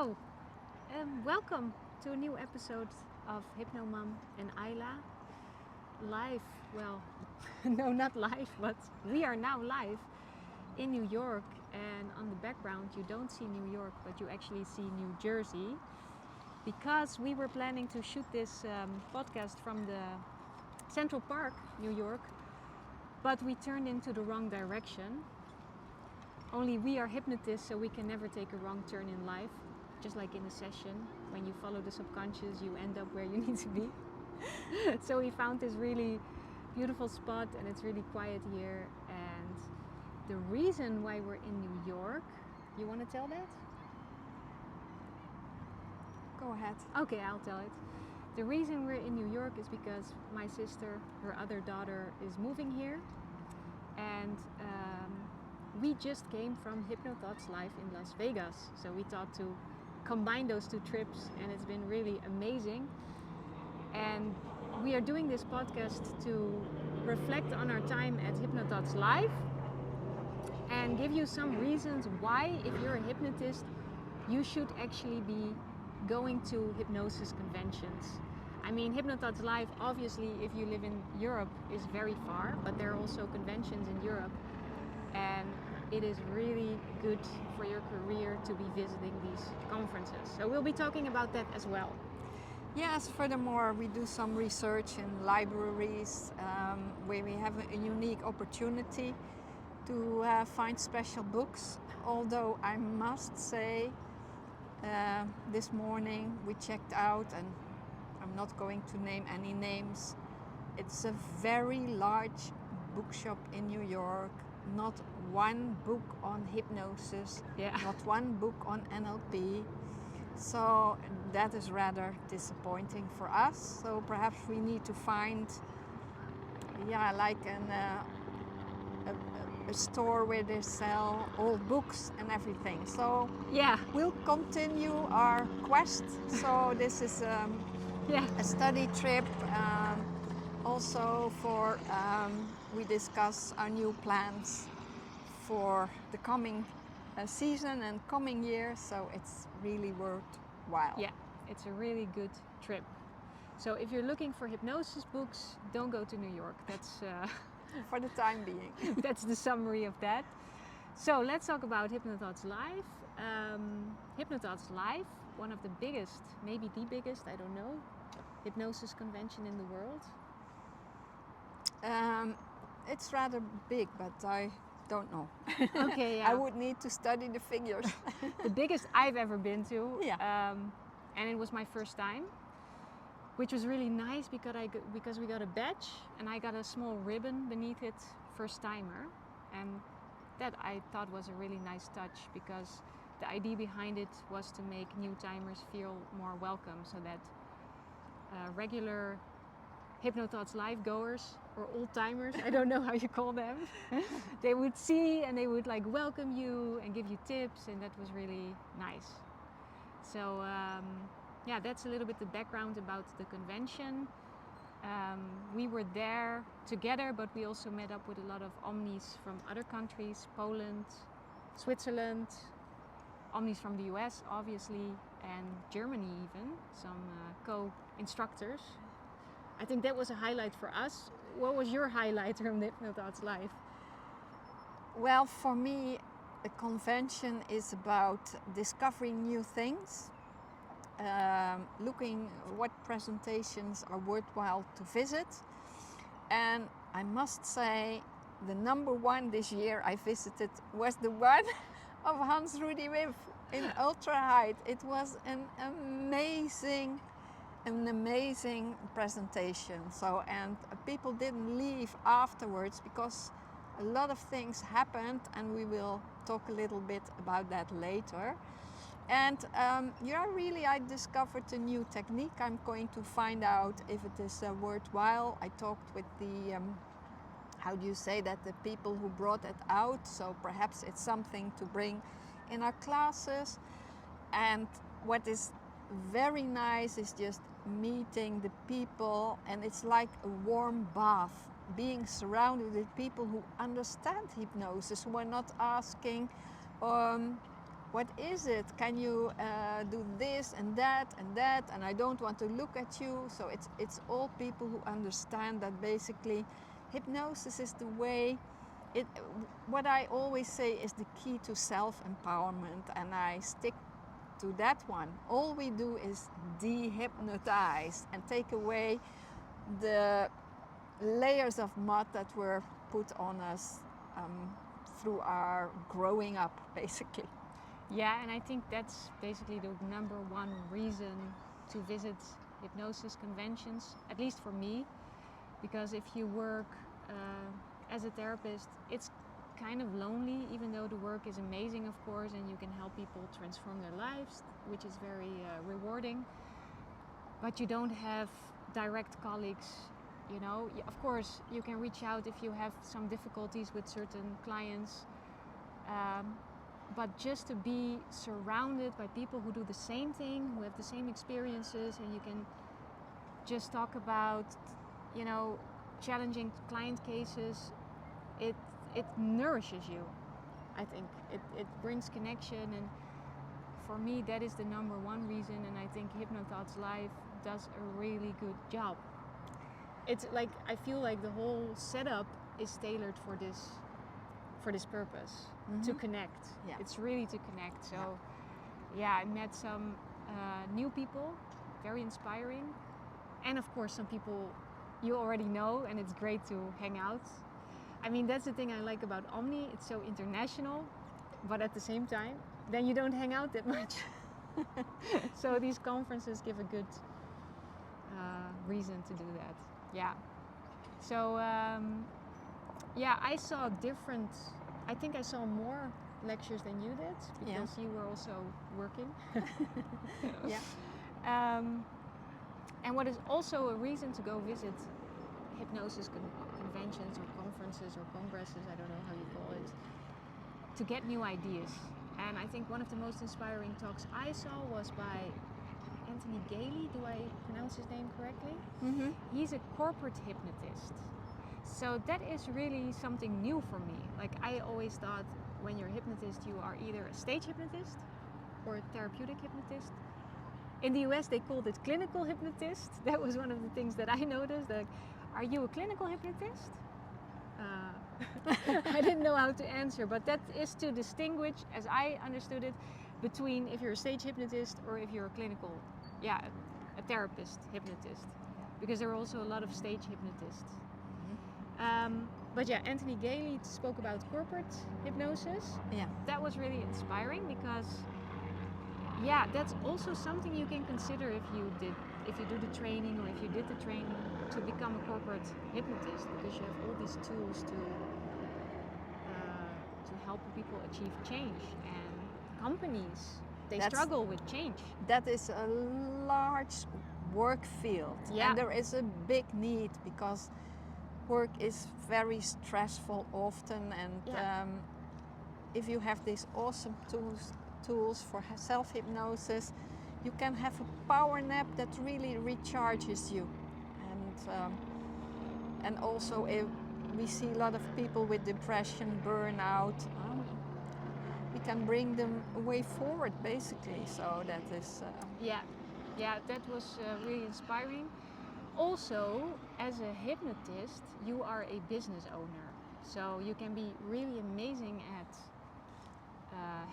So, welcome to a new episode of HypnoMum and Ayla live. Well, no, not live, but we are now live in New York. And on the background, you don't see New York, but you actually see New Jersey, because we were planning to shoot this podcast from the Central Park, New York, but we turned into the wrong direction. Only we are hypnotists, so we can never take a wrong turn in life. Just like in a session, when you follow the subconscious, you end up where you need to be. So we found this really beautiful spot, and it's really quiet here. And the reason why we're in New York, you want to tell that? Go ahead. Okay, I'll tell it. The reason we're in New York is because my sister, her other daughter, is moving here. And we just came from HypnoThoughtsLive in Las Vegas. So we thought to combine those two trips, and it's been really amazing. And we are doing this podcast to reflect on our time at HypnoThoughtsLive and give you some reasons why, if you're a hypnotist, you should actually be going to hypnosis conventions. I mean, HypnoThoughtsLive, obviously, if you live in Europe, is very far, but there are also conventions in Europe, and it is really good for your career to be visiting these conferences. So we'll be talking about that as well. Yes, furthermore, we do some research in libraries where we have a unique opportunity to find special books. Although I must say, this morning we checked out, and I'm not going to name any names. It's a very large bookshop in New York. Not one book on hypnosis, not one book on NLP. So that is rather disappointing for us. So perhaps we need to find, like a store where they sell old books and everything. So we'll continue our quest. So this is a study trip. Also for we discuss our new plans for the coming season and coming year, so it's really worthwhile. Yeah, it's a really good trip. So if you're looking for hypnosis books, don't go to New York. That's for the time being. That's the summary of that. So let's talk about HypnoThoughtsLive. HypnoThoughtsLive, one of the biggest, maybe the biggest, I don't know, hypnosis convention in the world. It's rather big, but I don't know. Okay, yeah. I would need to study the figures. The biggest I've ever been to. Yeah. And it was my first time, which was really nice because we got a badge, and I got a small ribbon beneath it, first timer. And that I thought was a really nice touch, because the idea behind it was to make new timers feel more welcome, so that regular HypnoThoughtsLive goers, or old timers, I don't know how you call them, they would see and they would like welcome you and give you tips, and that was really nice. So that's a little bit the background about the convention. We were there together, but we also met up with a lot of omnis from other countries, Poland, Switzerland, omnis from the US obviously, and Germany even, some co-instructors. I think that was a highlight for us. What was your highlight from HypnoThoughtsLive? Well, for me, a convention is about discovering new things, looking what presentations are worthwhile to visit. And I must say, the number one this year I visited was the one of Hans Rudy Wim in Ultra Height. It was an amazing presentation. So, and people didn't leave afterwards because a lot of things happened, and we will talk a little bit about that later. And I discovered a new technique. I'm going to find out if it is worthwhile. I talked with the the people who brought it out, so perhaps it's something to bring in our classes. And what is very nice is just meeting the people, and it's like a warm bath, being surrounded with people who understand hypnosis, who are not asking what is it? Can you do this and that and that? And I don't want to look at you. So it's all people who understand that basically hypnosis is the way. What I always say is the key to self-empowerment, and I stick to that one. All we do is dehypnotize and take away the layers of mud that were put on us through our growing up, basically. Yeah, and I think that's basically the number one reason to visit hypnosis conventions, at least for me, because if you work as a therapist, it's kind of lonely, even though the work is amazing, of course, and you can help people transform their lives, which is very rewarding. But you don't have direct colleagues, you know. Of course, you can reach out if you have some difficulties with certain clients. But just to be surrounded by people who do the same thing, who have the same experiences, and you can just talk about, you know, challenging client cases, it nourishes you. I think it brings connection, and for me that is the number one reason, and I think HypnoThoughtsLive does a really good job. It's like, I feel like the whole setup is tailored for this purpose, to connect. Yeah. It's really to connect. So yeah, I met some new people, very inspiring, and of course some people you already know, and it's great to hang out. I mean, that's the thing I like about Omni. It's so international, but at the same time, then you don't hang out that much. So these conferences give a good reason to do that. Yeah. So yeah, I think I saw more lectures than you did, because you were also working. Yeah. And what is also a reason to go visit hypnosis conventions or conferences or congresses, I don't know how you call it, to get new ideas. And I think one of the most inspiring talks I saw was by Anthony Gailey. Do I pronounce his name correctly? Mm-hmm. He's a corporate hypnotist. So that is really something new for me. Like, I always thought when you're a hypnotist, you are either a stage hypnotist or a therapeutic hypnotist. In the US, they called it clinical hypnotist. That was one of the things that I noticed. Like, are you a clinical hypnotist? I didn't know how to answer, but that is to distinguish, as I understood it, between if you're a stage hypnotist or if you're a clinical, a therapist hypnotist. Because there are also a lot of stage hypnotists. But yeah, Anthony Gailey spoke about corporate hypnosis. Yeah. That was really inspiring, because yeah, that's also something you can consider if you do the training, or if you did the training to become a corporate hypnotist, because you have all these tools to help people achieve change. And companies, they struggle with change. That is a large work field, and there is a big need, because work is very stressful often, and if you have these awesome tools for self-hypnosis, you can have a power nap that really recharges you. And also, if we see a lot of people with depression, burnout, we can bring them a way forward, basically. So that is that was really inspiring. Also, as a hypnotist, you are a business owner, so you can be really amazing at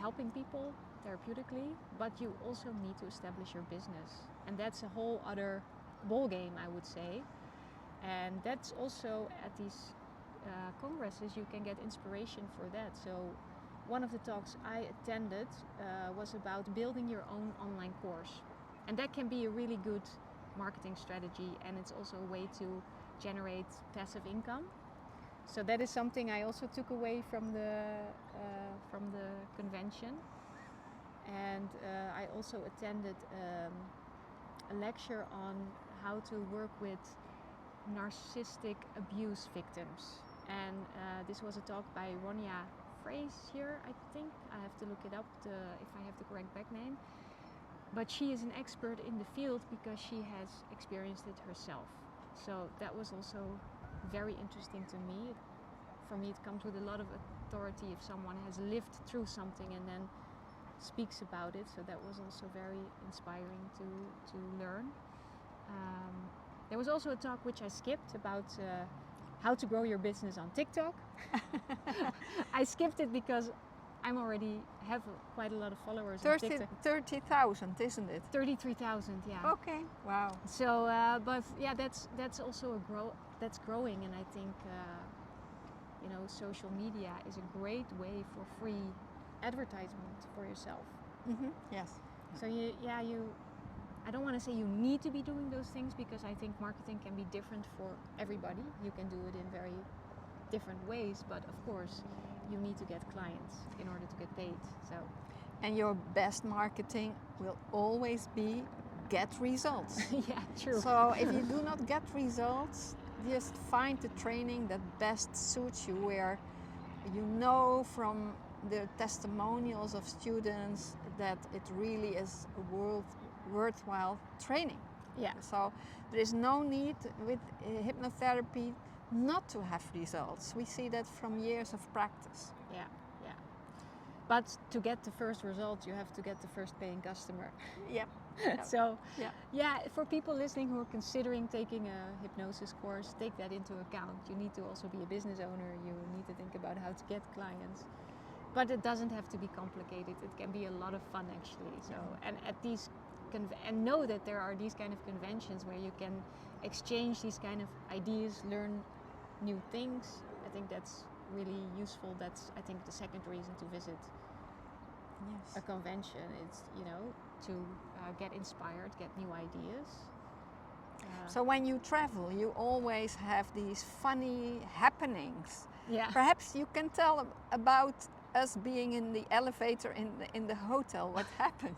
helping people therapeutically, but you also need to establish your business, and that's a whole other ball game, I would say. And that's also, at these congresses, you can get inspiration for that. So one of the talks I attended was about building your own online course, and that can be a really good marketing strategy, and it's also a way to generate passive income. So that is something I also took away from the convention. And I also attended a lecture on how to work with narcissistic abuse victims. And this was a talk by Ronja Frazier, I think. I have to look it up if I have the correct back name. But she is an expert in the field because she has experienced it herself. So that was also very interesting to me. For me, it comes with a lot of authority if someone has lived through something and then speaks about it, so that was also very inspiring to learn. There was also a talk which I skipped about how to grow your business on TikTok. I skipped it because I'm already have quite a lot of followers on TikTok. 30,000, isn't it? 33,000, yeah. Okay, wow. So, but yeah, that's also that's growing, and I think you know, social media is a great way for free advertisement for yourself. Yes. So I don't want to say you need to be doing those things, because I think marketing can be different for everybody. You can do it in very different ways, but of course you need to get clients in order to get paid. So, and your best marketing will always be get results. yeah, true. So if you do not get results, just find the training that best suits you, where you know from the testimonials of students that it really is a worthwhile training. Yeah. So there is no need with hypnotherapy not to have results. We see that from years of practice. Yeah, yeah. But to get the first results, you have to get the first paying customer. Yep. So, yeah, for people listening who are considering taking a hypnosis course, take that into account. You need to also be a business owner. You need to think about how to get clients. But it doesn't have to be complicated. It can be a lot of fun, actually. So, and at these and know that there are these kind of conventions where you can exchange these kind of ideas, learn new things. I think that's really useful. That's, I think, the second reason to visit a convention. It's, you know, to get inspired, get new ideas. So when you travel, you always have these funny happenings. Yeah. Perhaps you can tell about us being in the elevator in the hotel. What happened?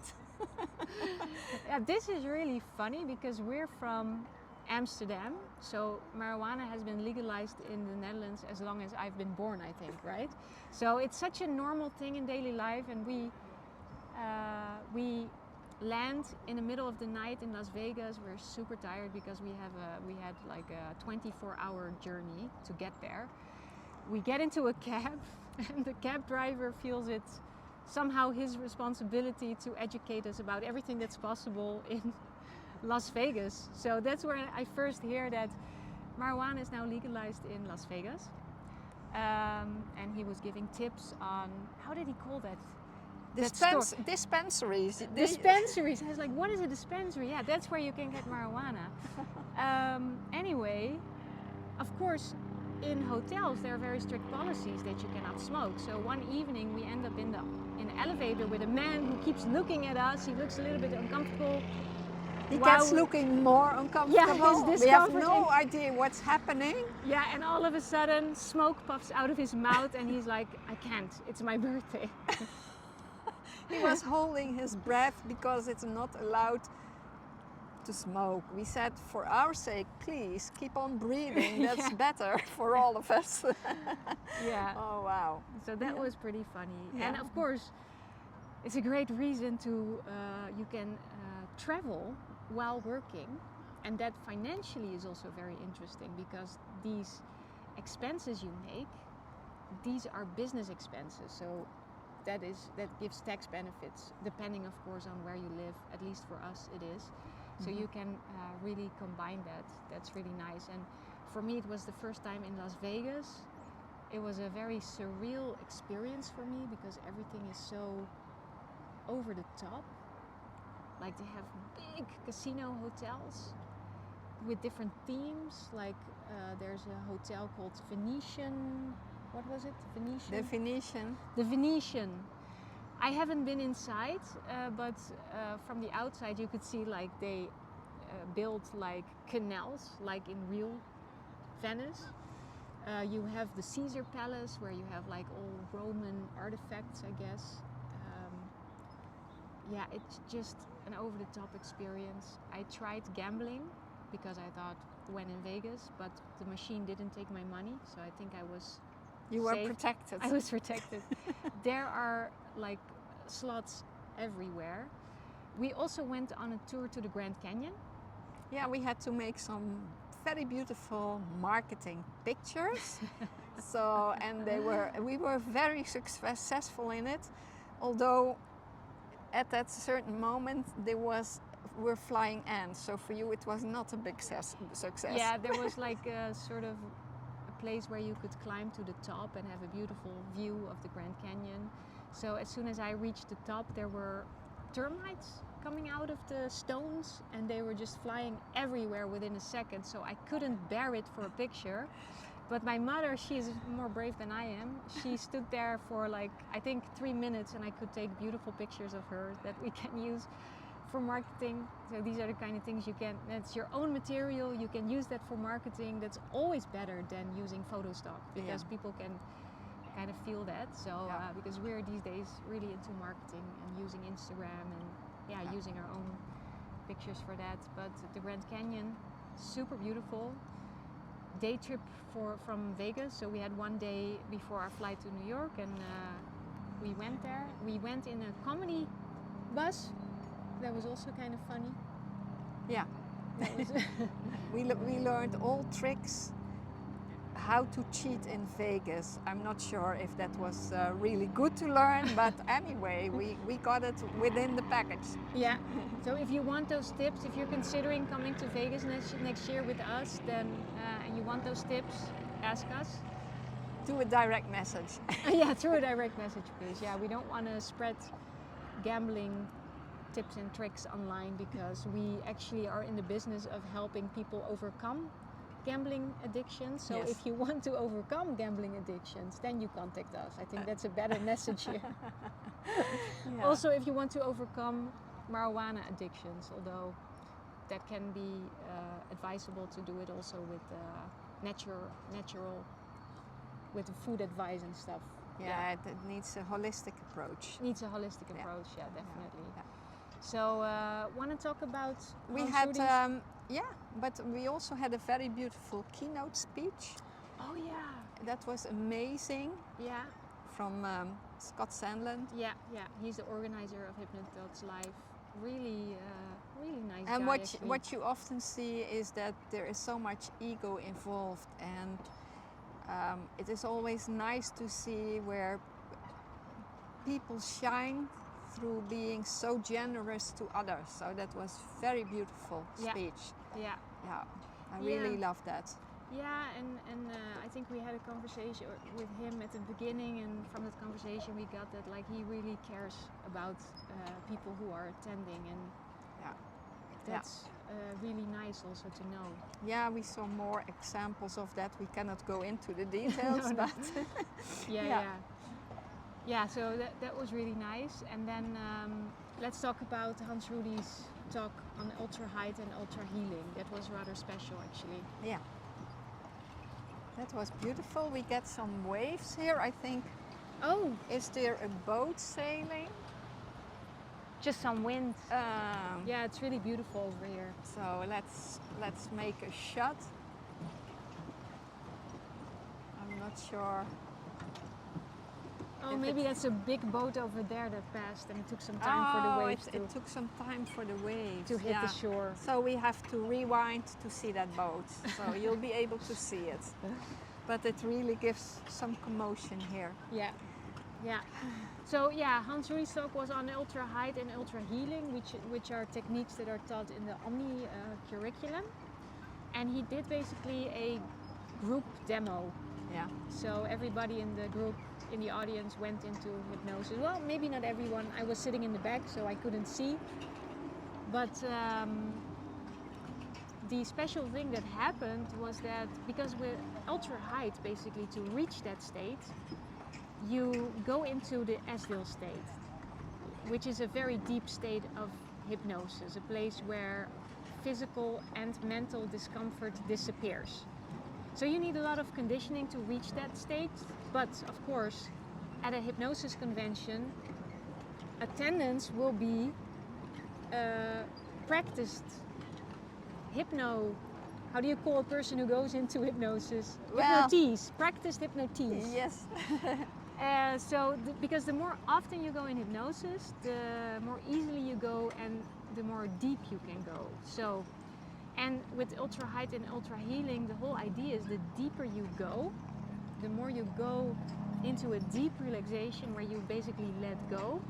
Yeah, this is really funny because we're from Amsterdam, so marijuana has been legalized in the Netherlands as long as I've been born, I think, right? So it's such a normal thing in daily life, and we land in the middle of the night in Las Vegas. We're super tired because we had like a 24-hour journey to get there. We get into a cab, and the cab driver feels it somehow his responsibility to educate us about everything that's possible in Las Vegas. So that's where I first hear that marijuana is now legalized in Las Vegas. And he was giving tips on, how did he call that? Dispensaries. Dispensaries. I was like, what is a dispensary? Yeah, that's where you can get marijuana. Anyway, of course, in hotels there are very strict policies that you cannot smoke. So one evening we end up in the elevator with a man who keeps looking at us. He looks a little bit uncomfortable. He gets looking more uncomfortable. Yeah, we have no idea what's happening. Yeah, and all of a sudden smoke puffs out of his mouth, and he's like, I can't, it's my birthday. He was holding his breath because it's not allowed to smoke. We said, for our sake, please keep on breathing. That's better for all of us. Yeah. Oh, wow. So that was pretty funny. Yeah. And of course, it's a great reason to, you can travel while working. And that financially is also very interesting, because these expenses you make, these are business expenses. So that gives tax benefits, depending of course on where you live. At least for us it is. So you can really combine that. That's really nice. And for me, it was the first time in Las Vegas. It was a very surreal experience for me, because everything is so over the top. Like, they have big casino hotels with different themes. Like there's a hotel called Venetian. What was it? Venetian? The Venetian. The Venetian. I haven't been inside, but from the outside you could see like they built like canals, like in real Venice. You have the Caesar Palace, where you have like all Roman artifacts, I guess. Yeah, it's just an over-the-top experience. I tried gambling because I thought, when in Vegas, but the machine didn't take my money, so I think I was You were safe. protected. I was protected. There are like slots everywhere. We also went on a tour to the Grand Canyon. Yeah, we had to make some very beautiful marketing pictures. So, and we were very successful in it. Although at that certain moment were flying ants. So for you, it was not a big success. Yeah, there was like a sort of a place where you could climb to the top and have a beautiful view of the Grand Canyon. So as soon as I reached the top, there were termites coming out of the stones, and they were just flying everywhere within a second. So I couldn't bear it for a picture. But my mother, she is more brave than I am. She stood there for like, I think 3 minutes, and I could take beautiful pictures of her that we can use for marketing. So these are the kind of things you can, that's your own material, you can use that for marketing. That's always better than using photo stock, because people can kind of feel that. So because we're these days really into marketing and using Instagram and using our own pictures for that. But the Grand Canyon, super beautiful. Day trip from Vegas, so we had one day before our flight to New York, and we went there. We went in a comedy bus. That was also kind of funny. Yeah. That was we learned all tricks how to cheat in Vegas. I'm not sure if that was really good to learn, but anyway, we got it within the package. Yeah. So if you want those tips, if you're considering coming to Vegas next year with us, then and you want those tips, ask us. Do a direct message. Yeah, through a direct message, please. Yeah, we don't want to spread gambling tips and tricks online, because we actually are in the business of helping people overcome gambling addictions. So if you want to overcome gambling addictions, then you contact us. I think that's a better message here. Also, if you want to overcome marijuana addictions, although that can be advisable to do it also with natural with food advice and stuff. Yeah, it needs a holistic approach. Needs a holistic approach, definitely. So, want to talk about we had but we also had a very beautiful keynote speech. Oh yeah, that was amazing. Yeah, from Scott Sandland. Yeah, he's the organizer of HypnoThoughtsLive. Really nice and guy. What you often see is that there is so much ego involved, and it is always nice to see where people shine through being so generous to others. So that was very beautiful speech. Yeah. I really love that. Yeah, and I think we had a conversation with him at the beginning, and from that conversation we got that like he really cares about people who are attending, and that's really nice also to know. Yeah, we saw more examples of that. We cannot go into the details, but yeah. So that was really nice. And then let's talk about Hans Rudy's talk on ultra height and ultra healing. That was rather special, actually. Yeah. That was beautiful. We get some waves here, I think. Oh, is there a boat sailing? Just some wind. Yeah, it's really beautiful over here. So let's make a shot. I'm not sure. Oh, maybe that's a big boat over there that passed, and it took some time for the waves it took some time for the waves to hit the shore. So we have to rewind to see that boat. So you'll be able to see it. But it really gives some commotion here. Yeah. So Hans Rudy's talk was on ultra height and ultra healing, which are techniques that are taught in the Omni curriculum. And he did basically a group demo. Yeah. So everybody in the group, in the audience, went into hypnosis. Well, maybe not everyone. I was sitting in the back, so I couldn't see. But the special thing that happened was that because with ultra height, basically to reach that state, you go into the Asdale state, which is a very deep state of hypnosis, a place where physical and mental discomfort disappears. So you need a lot of conditioning to reach that state, but of course, at a hypnosis convention, attendance will be practiced how do you call a person who goes into hypnosis? Hypnotize, practiced hypnotize. Yes. Because the more often you go in hypnosis, the more easily you go and the more deep you can go. So, and with ultra height and ultra healing, the whole idea is the deeper you go, the more you go into a deep relaxation where you basically let go,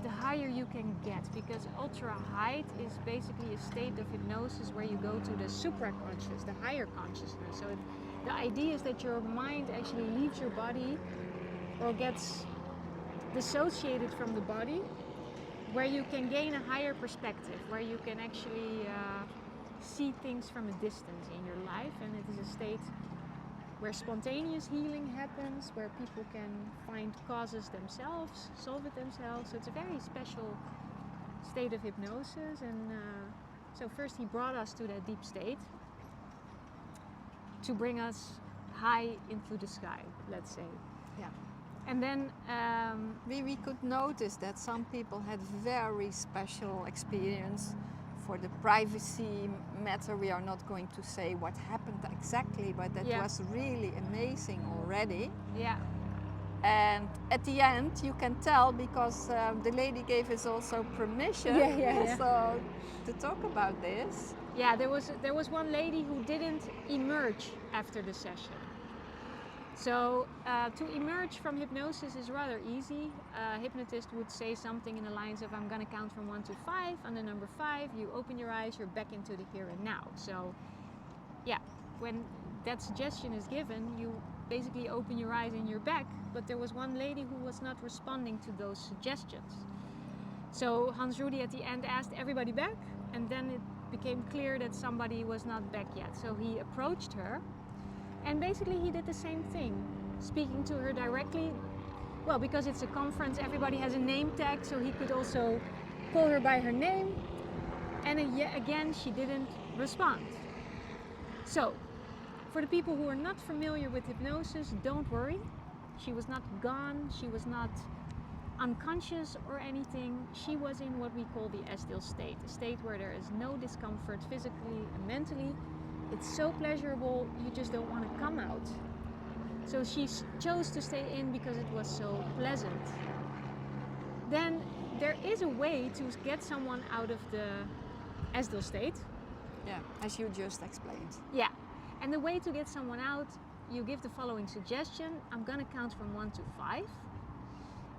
the higher you can get, because ultra height is basically a state of hypnosis where you go to the supraconscious, the higher consciousness. So the idea is that your mind actually leaves your body or gets dissociated from the body, where you can gain a higher perspective, where you can actually see things from a distance in your life, and it is a state where spontaneous healing happens, where people can find causes themselves, solve it themselves. So it's a very special state of hypnosis. And so first he brought us to that deep state to bring us high into the sky, let's say. Yeah. And then we could notice that some people had very special experience. For the privacy matter, we are not going to say what happened exactly, but that was really amazing already. Yeah. And at the end, you can tell because the lady gave us also permission so to talk about this. Yeah, there was one lady who didn't emerge after the session. So to emerge from hypnosis is rather easy. A hypnotist would say something in the lines of, I'm going to count from 1 to 5. On the number 5, you open your eyes, you're back into the here and now. So yeah, when that suggestion is given, you basically open your eyes and you're back. But there was one lady who was not responding to those suggestions. So Hans Rudy at the end asked everybody back, and then it became clear that somebody was not back yet. So he approached her. And basically he did the same thing, speaking to her directly. Well, because it's a conference, everybody has a name tag, so he could also call her by her name. And again, she didn't respond. So, for the people who are not familiar with hypnosis, don't worry. She was not gone, she was not unconscious or anything. She was in what we call the S-still state, a state where there is no discomfort physically and mentally. It's so pleasurable, you just don't want to come out. So she chose to stay in because it was so pleasant. Then there is a way to get someone out of the S-still state. Yeah, as you just explained. Yeah, and the way to get someone out, you give the following suggestion. I'm going to count from 1 to 5.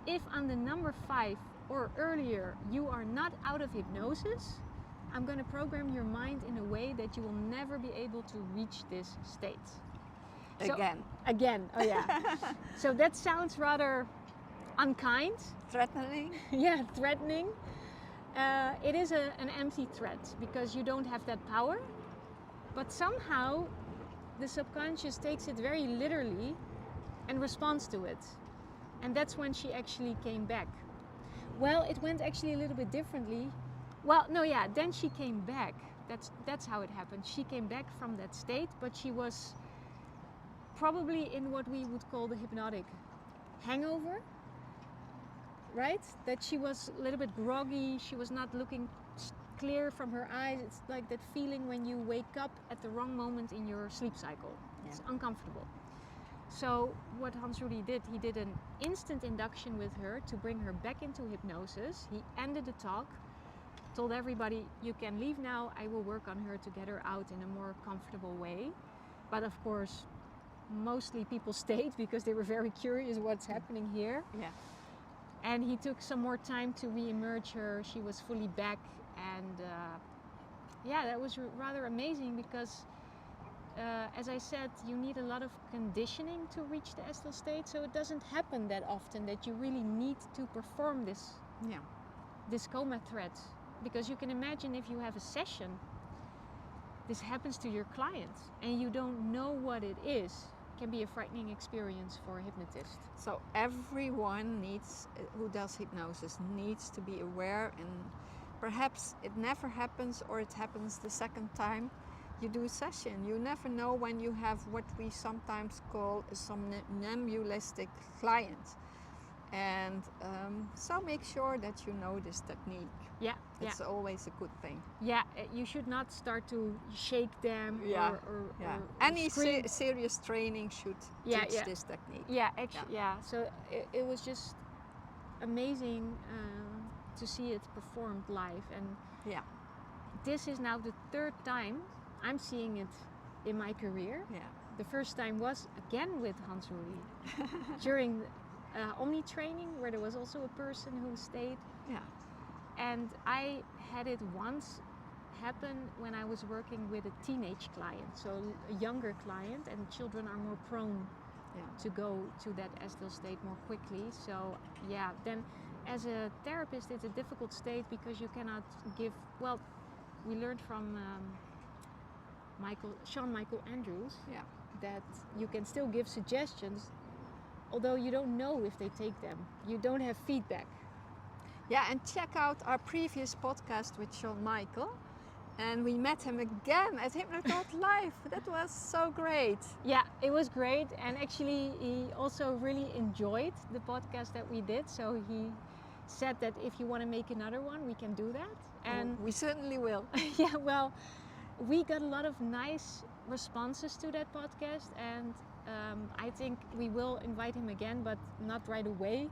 If on the number 5 or earlier you are not out of hypnosis, I'm going to program your mind in a way that you will never be able to reach this state. Again, oh yeah. So that sounds rather unkind. Threatening? Yeah, threatening. It is an empty threat because you don't have that power. But somehow the subconscious takes it very literally and responds to it. And that's when she actually came back. Well, it went actually a little bit differently. Well, no, yeah, then she came back. That's how it happened. She came back from that state, but she was probably in what we would call the hypnotic hangover, right? That she was a little bit groggy, she was not looking clear from her eyes. It's like that feeling when you wake up at the wrong moment in your sleep cycle. Yeah. It's uncomfortable. So what Hans Rudy did, he did an instant induction with her to bring her back into hypnosis. He ended the talk, told everybody, you can leave now, I will work on her to get her out in a more comfortable way. But of course, mostly people stayed because they were very curious what's happening here. Yeah. And he took some more time to re-emerge her. She was fully back, and yeah, that was rather amazing because as I said, you need a lot of conditioning to reach the S-still state, so it doesn't happen that often that you really need to perform this coma threat. Because you can imagine if you have a session, this happens to your client and you don't know what it is. It can be a frightening experience for a hypnotist. So everyone who does hypnosis needs to be aware, and perhaps it never happens or it happens the second time you do a session. You never know when you have what we sometimes call a somnambulistic client. And so make sure that you know this technique. Yeah, it's always a good thing. Yeah, you should not start to shake them or any serious training should teach this technique. Yeah, actually, So it was just amazing to see it performed live, and this is now the 3rd time I'm seeing it in my career. Yeah. The first time was again with Hans Rudy during Omni training where there was also a person who stayed. Yeah. And I had it once happen when I was working with a teenage client, so a younger client, and children are more prone to go to that Estill state more quickly. So yeah, then as a therapist it's a difficult state because you cannot give, well, we learned from Sean Michael Andrews that you can still give suggestions although you don't know if they take them. You don't have feedback. Yeah, and check out our previous podcast with Sean Michael. And we met him again at HypnoThoughtsLive. That was so great. Yeah, it was great. And actually, he also really enjoyed the podcast that we did. So he said that if you want to make another one, we can do that. And we certainly will. Yeah, well, we got a lot of nice responses to that podcast. And I think we will invite him again, but not right away.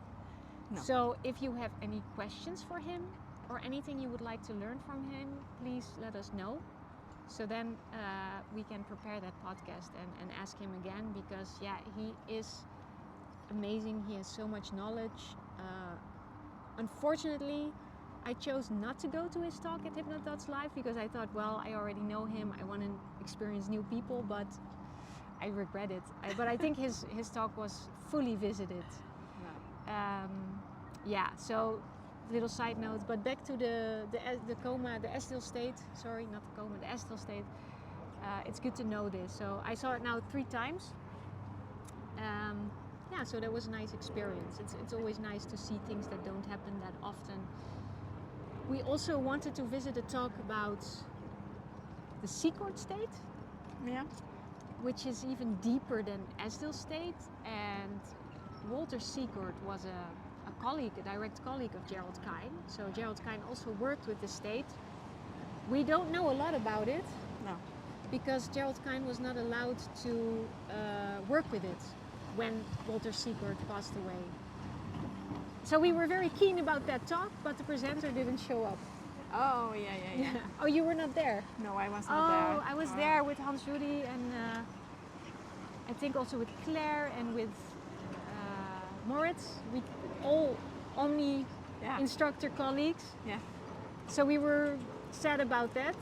No. So if you have any questions for him, or anything you would like to learn from him, please let us know. So then we can prepare that podcast and ask him again, because yeah, he is amazing. He has so much knowledge. Unfortunately, I chose not to go to his talk at HypnoThoughtsLive because I thought, well, I already know him. I want to experience new people, but I regret it. But I think his talk was fully visited. Yeah, so little side note, but back to the Estill state. Sorry, not the coma, the Estill state. It's good to know this. So I saw it now 3 times. Yeah, so that was a nice experience. It's always nice to see things that don't happen that often. We also wanted to visit a talk about the Secord state, which is even deeper than Estill state. And Walter Secord was a colleague, a direct colleague of Gerald Kine. So Gerald Kine also worked with the state. We don't know a lot about it. No. Because Gerald Kine was not allowed to work with it when Walter Secord passed away. So we were very keen about that talk, but the presenter didn't show up. Oh, yeah. Oh, you were not there? No, I was not there. Oh, I was there with Hans Rudy and I think also with Claire and with Moritz. We all Omni instructor colleagues. Yeah. So we were sad about that.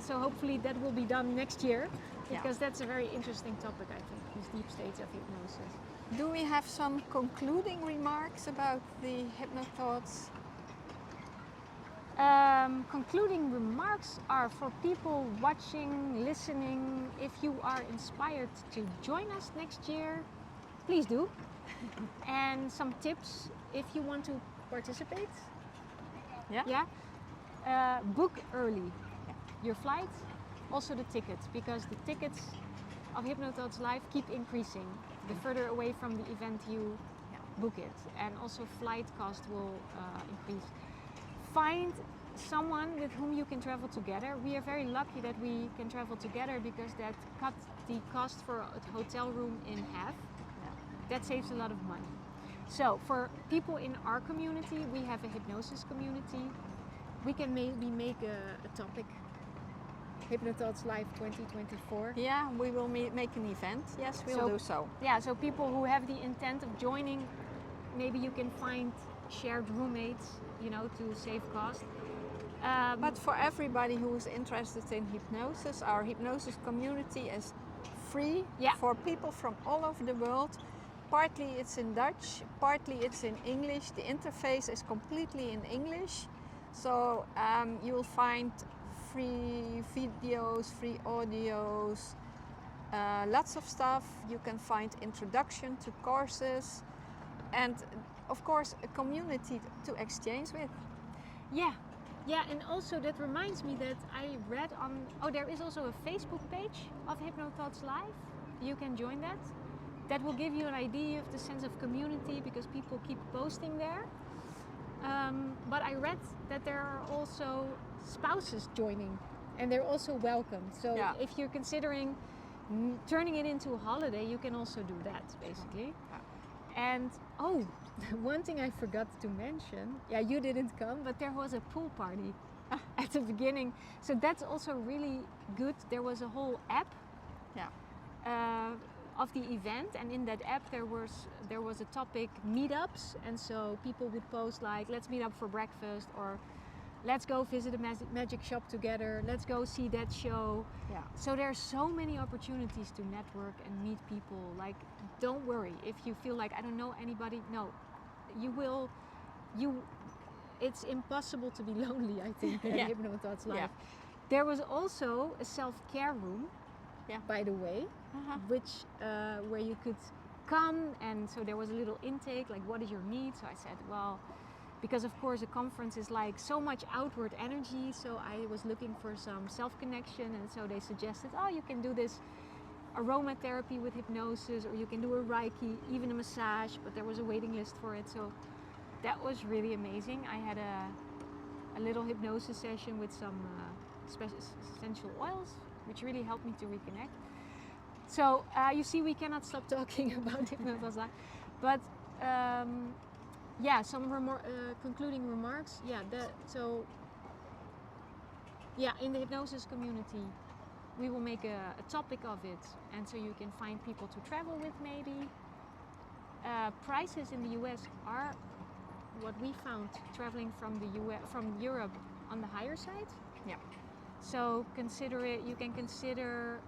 So hopefully that will be done next year, because that's a very interesting topic, I think, these deep states of hypnosis. Do we have some concluding remarks about the HypnoThoughts? Concluding remarks are for people watching, listening. If you are inspired to join us next year, please do. And some tips if you want to participate. Book early your flight, also the tickets, because the tickets of HypnoThoughtsLive keep increasing the further away from the event you book it, and also flight cost will increase. Find someone with whom you can travel together. We are very lucky that we can travel together because that cut the cost for a hotel room in half. That saves a lot of money. So for people in our community, we have a hypnosis community. We can maybe make a topic, HypnoThoughtsLive 2024. Yeah, we will make an event. Yes, we'll do so. Yeah, so people who have the intent of joining, maybe you can find shared roommates, to save cost. But for everybody who is interested in hypnosis, our hypnosis community is free for people from all over the world. Partly it's in Dutch, partly it's in English. The interface is completely in English. So you will find free videos, free audios, lots of stuff. You can find introduction to courses and of course a community to exchange with. Yeah, and also that reminds me that I read there is also a Facebook page of HypnoThoughtsLive. You can join that. That will give you an idea of the sense of community because people keep posting there. But I read that there are also spouses joining and they're also welcome. So if you're considering turning it into a holiday, you can also do that basically. And one thing I forgot to mention, you didn't come, but there was a pool party at the beginning. So that's also really good. There was a whole app of the event, and in that app there was a topic meetups, and so people would post like, let's meet up for breakfast, or let's go visit a magic shop together, let's go see that show. Yeah. So there's so many opportunities to network and meet people. Like, don't worry if you feel like I don't know anybody. No, you will. It's impossible to be lonely, I think, at Yeah. HypnoThoughtsLive. Yeah. There was also a self-care room, Yeah. by the way, which where you could come, and so there was a little intake, like what is your need? So I said, well, because of course a conference is like so much outward energy, so I was looking for some self-connection, and so they suggested, oh, you can do this aromatherapy with hypnosis, or you can do a Reiki, even a massage, but there was a waiting list for it. So that was really amazing. I had a little hypnosis session with some special essential oils, which really helped me to reconnect. So you see, we cannot stop talking about HypnoThoughtsLive. But yeah, some concluding remarks. Yeah, in the hypnosis community, we will make a topic of it, and so you can find people to travel with maybe. Prices in the US are, what we found traveling from from Europe, on the higher side. Yeah. So consider it. You can consider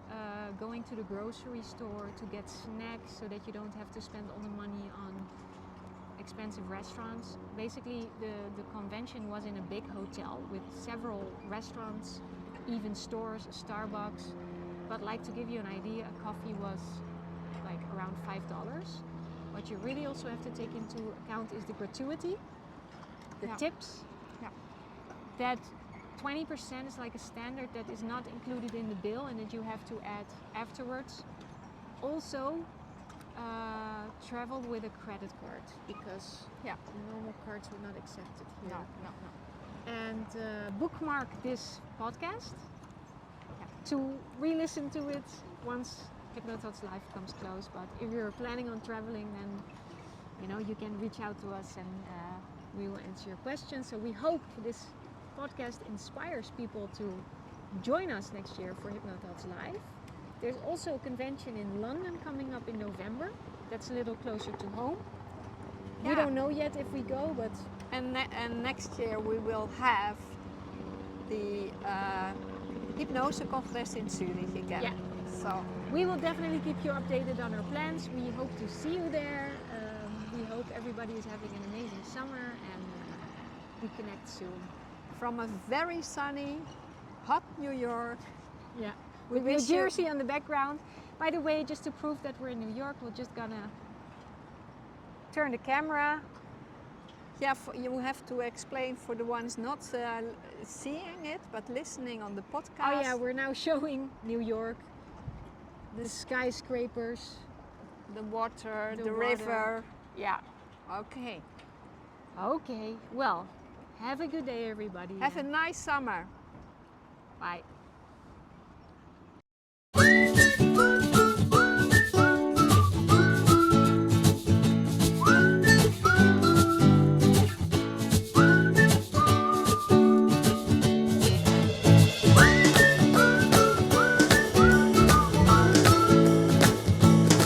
going to the grocery store to get snacks, so that you don't have to spend all the money on expensive restaurants. Basically, the convention was in a big hotel with several restaurants, even stores, a Starbucks. But like, to give you an idea, a coffee was like around $5. What you really also have to take into account is the gratuity, the tips. Yeah. That 20% is like a standard that is not included in the bill, and that you have to add afterwards. Also, travel with a credit card, because normal cards were not accepted here. No. And bookmark this podcast to re-listen to it once HypnoThoughtsLive comes close. But if you're planning on traveling, then you can reach out to us, and we will answer your questions. So we hope this podcast inspires people to join us next year for HypnoThoughtsLive. There's also a convention in London coming up in November. That's a little closer to home. Yeah. We don't know yet if we go, but And next year we will have the Hypnose Congress in Zurich again. Yeah. So we will definitely keep you updated on our plans. We hope to see you there. We hope everybody is having an amazing summer, and we connect soon. from a very sunny, hot New York. Yeah. We With New wish you- Jersey on the background. By the way, just to prove that we're in New York, we're just gonna turn the camera. Yeah, you have to explain for the ones not seeing it, but listening on the podcast. Oh yeah, we're now showing New York, the skyscrapers, the water, the the water. river. Yeah. Okay. Okay. Well, have a good day, everybody. Have a nice summer. Bye.